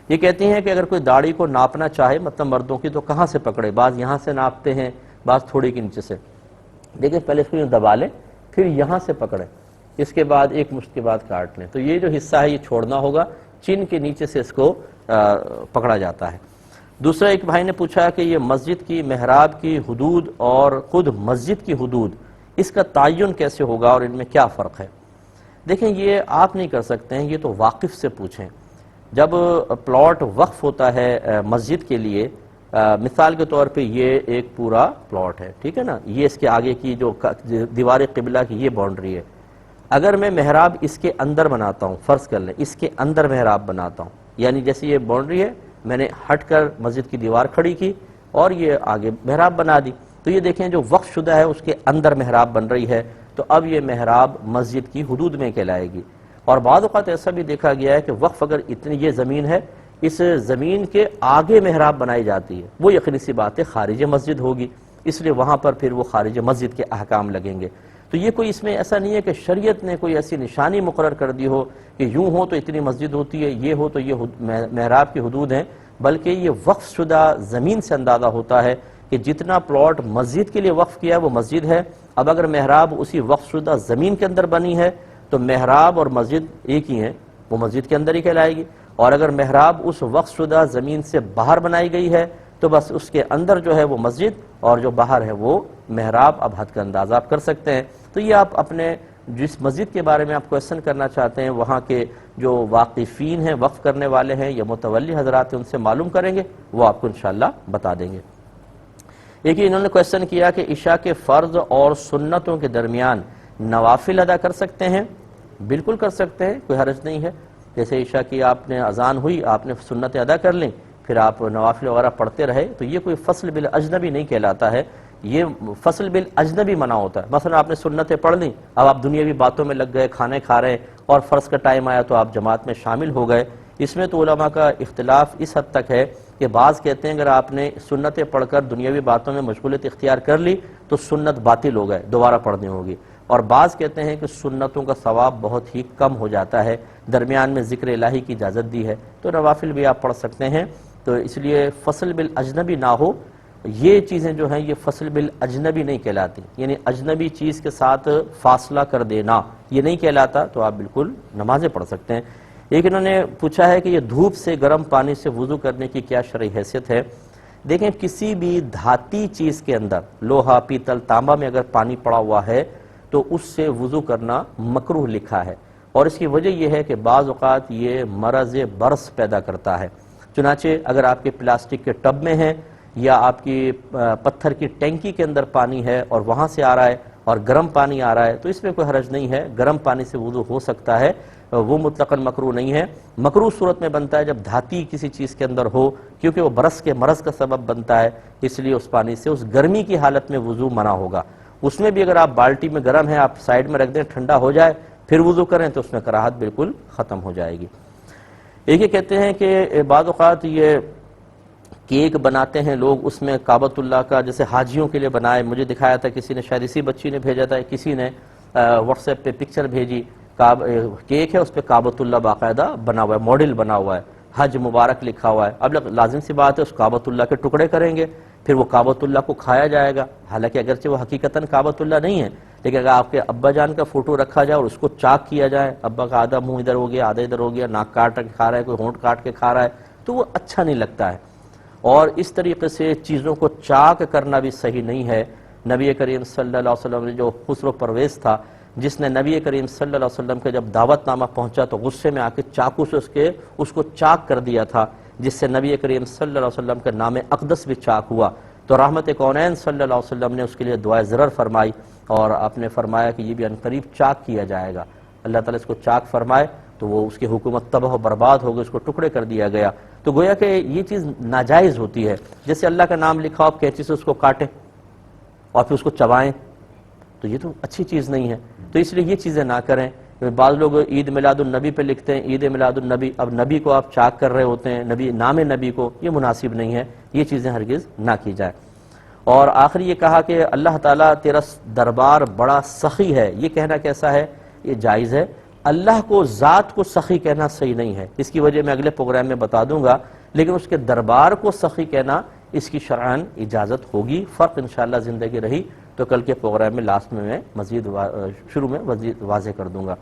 یہ کہتی ہیں کہ اگر کوئی داڑھی کو ناپنا چاہے مطلب مردوں کی تو کہاں سے پکڑے؟ بعض یہاں سے ناپتے ہیں، بعض تھوڑی کے نیچے سے۔ دیکھیں پہلے اس کو یوں دبا لیں، پھر یہاں سے پکڑیں، اس کے بعد ایک مشت کے بعد کاٹ لیں۔ تو یہ جو حصہ ہے یہ چھوڑنا ہوگا، چین کے نیچے سے اس کو پکڑا جاتا ہے۔ دوسرا ایک بھائی نے پوچھا کہ یہ مسجد کی محراب کی حدود اور خود مسجد کی حدود، اس کا تعین کیسے ہوگا اور ان میں کیا فرق ہے؟ دیکھیں یہ آپ نہیں کر سکتے ہیں، یہ تو واقف سے پوچھیں۔ جب پلاٹ وقف ہوتا ہے مسجد کے لیے، مثال کے طور پہ یہ ایک پورا پلاٹ ہے، ٹھیک ہے نا، یہ اس کے آگے کی جو دیوار قبلہ کی یہ باؤنڈری ہے، اگر میں محراب اس کے اندر بناتا ہوں، فرض کر لیں اس کے اندر محراب بناتا ہوں، یعنی جیسے یہ باؤنڈری ہے، میں نے ہٹ کر مسجد کی دیوار کھڑی کی اور یہ آگے محراب بنا دی، تو یہ دیکھیں جو وقف شدہ ہے اس کے اندر محراب بن رہی ہے، تو اب یہ محراب مسجد کی حدود میں کہلائے گی۔ اور بعض اوقات ایسا بھی دیکھا گیا ہے کہ وقف اگر اتنی یہ زمین ہے، اس زمین کے آگے محراب بنائی جاتی ہے، وہ یقینی سی بات ہے خارج مسجد ہوگی، اس لیے وہاں پر پھر وہ خارج مسجد کے احکام لگیں گے۔ تو یہ کوئی اس میں ایسا نہیں ہے کہ شریعت نے کوئی ایسی نشانی مقرر کر دی ہو کہ یوں ہو تو اتنی مسجد ہوتی ہے، یہ ہو تو یہ محراب کی حدود ہیں، بلکہ یہ وقف شدہ زمین سے اندازہ ہوتا ہے کہ جتنا پلاٹ مسجد کے لیے وقف کیا ہے وہ مسجد ہے۔ اب اگر محراب اسی وقف شدہ زمین کے اندر بنی ہے تو محراب اور مسجد ایک ہی ہیں، وہ مسجد کے اندر ہی کہلائے گی، اور اگر محراب اس وقف شدہ زمین سے باہر بنائی گئی ہے تو بس اس کے اندر جو ہے وہ مسجد اور جو باہر ہے وہ محراب۔ اب حد کا اندازہ آپ کر سکتے ہیں۔ تو یہ آپ اپنے جس مسجد کے بارے میں آپ کویشچن کرنا چاہتے ہیں وہاں کے جو واقفین ہیں، وقف کرنے والے ہیں یا متولی حضرات ہیں، ان سے معلوم کریں گے، وہ آپ کو انشاءاللہ بتا دیں گے۔ ایک انہوں نے کویشچن کیا کہ عشاء کے فرض اور سنتوں کے درمیان نوافل ادا کر سکتے ہیں؟ بالکل کر سکتے ہیں، کوئی حرج نہیں ہے۔ جیسے عشاء کی آپ نے اذان ہوئی، آپ نے سنتیں ادا کر لیں، پھر آپ نوافل وغیرہ پڑھتے رہے، تو یہ کوئی فصل بالاجنبی نہیں کہلاتا ہے، یہ فصل بالاجنبی منع ہوتا ہے۔ مثلا آپ نے سنتیں پڑھ لیں، اب آپ دنیاوی باتوں میں لگ گئے، کھانے کھا رہے ہیں اور فرض کا ٹائم آیا تو آپ جماعت میں شامل ہو گئے۔ اس میں تو علماء کا اختلاف اس حد تک ہے کہ بعض کہتے ہیں اگر آپ نے سنتیں پڑھ کر دنیاوی باتوں میں مشغولیت اختیار کر لی تو سنت باطل ہو گئے، دوبارہ پڑھنی ہوگی، اور بعض کہتے ہیں کہ سنتوں کا ثواب بہت ہی کم ہو جاتا ہے، درمیان میں ذکر الہی کی اجازت دی ہے تو نوافل بھی آپ پڑھ سکتے ہیں۔ تو اس لیے فصل بالاجنبی نہ ہو، یہ چیزیں جو ہیں یہ فصل بالاجنبی نہیں کہلاتی، یعنی اجنبی چیز کے ساتھ فاصلہ کر دینا یہ نہیں کہلاتا، تو آپ بالکل نمازیں پڑھ سکتے ہیں۔ ایک انہوں نے پوچھا ہے کہ یہ دھوپ سے گرم پانی سے وضو کرنے کی کیا شرعی حیثیت ہے؟ دیکھیں کسی بھی دھاتی چیز کے اندر، لوہا، پیتل، تانبا میں اگر پانی پڑا ہوا ہے تو اس سے وضو کرنا مکروہ لکھا ہے، اور اس کی وجہ یہ ہے کہ بعض اوقات یہ مرض برص پیدا کرتا ہے۔ چنانچہ اگر آپ کے پلاسٹک کے ٹب میں ہیں یا آپ کی پتھر کی ٹینکی کے اندر پانی ہے اور وہاں سے آ رہا ہے اور گرم پانی آ رہا ہے تو اس میں کوئی حرج نہیں ہے، گرم پانی سے وضو ہو سکتا ہے، وہ مطلقاً مکروہ نہیں ہے۔ مکروہ صورت میں بنتا ہے جب دھاتی کسی چیز کے اندر ہو، کیونکہ وہ برص کے مرض کا سبب بنتا ہے، اس لیے اس پانی سے اس گرمی کی حالت میں وضو منع ہوگا۔ اس میں بھی اگر آپ بالٹی میں گرم ہے آپ سائیڈ میں رکھ دیں، ٹھنڈا ہو جائے پھر وضو کریں تو اس میں کراہت بالکل ختم ہو جائے گی۔ ایک یہ کہتے ہیں کہ بعض اوقات یہ کیک بناتے ہیں لوگ، اس میں کعبۃ اللہ کا جیسے حاجیوں کے لیے بنائے، مجھے دکھایا تھا کسی نے، شاید اسی بچی نے بھیجا تھا، کسی نے واٹس ایپ پہ پکچر بھیجی، کیک ہے اس پہ کعبۃ اللہ باقاعدہ بنا ہوا ہے، ماڈل بنا ہوا ہے، حج مبارک لکھا ہوا ہے۔ اب لازم سی بات ہے اس کعبۃ اللہ کے ٹکڑے کریں گے، پھر وہ کعبۃ اللہ کو کھایا جائے گا، حالانکہ اگرچہ وہ حقیقتاً کعبۃ اللہ نہیں ہے، لیکن اگر آپ کے ابا جان کا فوٹو رکھا جائے اور اس کو چاک کیا جائے، ابا کا آدھا منہ ادھر ہو گیا، آدھا ادھر ہو گیا، ناک کاٹ کے کھا رہا ہے، کوئی ہونٹ کاٹ کے کھا رہا ہے، تو وہ اچھا نہیں لگتا ہے، اور اس طریقے سے چیزوں کو چاک کرنا بھی صحیح نہیں ہے۔ نبی کریم صلی اللہ علیہ وسلم نے جو خسرو پرویز تھا، جس نے نبی کریم صلی اللہ علیہ وسلم کے جب دعوت نامہ پہنچا تو غصے میں آ کے چاقو سے اس کو چاک کر دیا تھا، جس سے نبی کریم صلی اللہ علیہ وسلم کا نام اقدس بھی چاک ہوا، تو رحمت کونین صلی اللہ علیہ وسلم نے اس کے لیے دعائے ضرر فرمائی، اور آپ نے فرمایا کہ یہ بھی عنقریب چاک کیا جائے گا، اللہ تعالیٰ اس کو چاک فرمائے تو وہ اس کی حکومت تباہ و برباد ہو گئی، اس کو ٹکڑے کر دیا گیا۔ تو گویا کہ یہ چیز ناجائز ہوتی ہے، جیسے اللہ کا نام لکھا آپ کینچی سے اس کو کاٹیں اور پھر اس کو چبائیں، تو یہ تو اچھی چیز نہیں ہے، تو اس لیے یہ چیزیں نہ کریں۔ بعض لوگ عید میلاد النبی پہ لکھتے ہیں عید میلاد النبی، اب نبی کو آپ چاک کر رہے ہوتے ہیں، نبی نام نبی کو، یہ مناسب نہیں ہے، یہ چیزیں ہرگز نہ کی جائے۔ اور آخری یہ کہا کہ اللہ تعالیٰ تیرا دربار بڑا سخی ہے، یہ کہنا کیسا ہے؟ یہ جائز ہے۔ اللہ کو ذات کو سخی کہنا صحیح نہیں ہے، اس کی وجہ میں اگلے پروگرام میں بتا دوں گا، لیکن اس کے دربار کو سخی کہنا اس کی شرعاً اجازت ہوگی۔ فرق انشاءاللہ زندگی رہی تو کل کے پروگرام میں لاسٹ میں مزید شروع میں مزید واضح کر دوں گا۔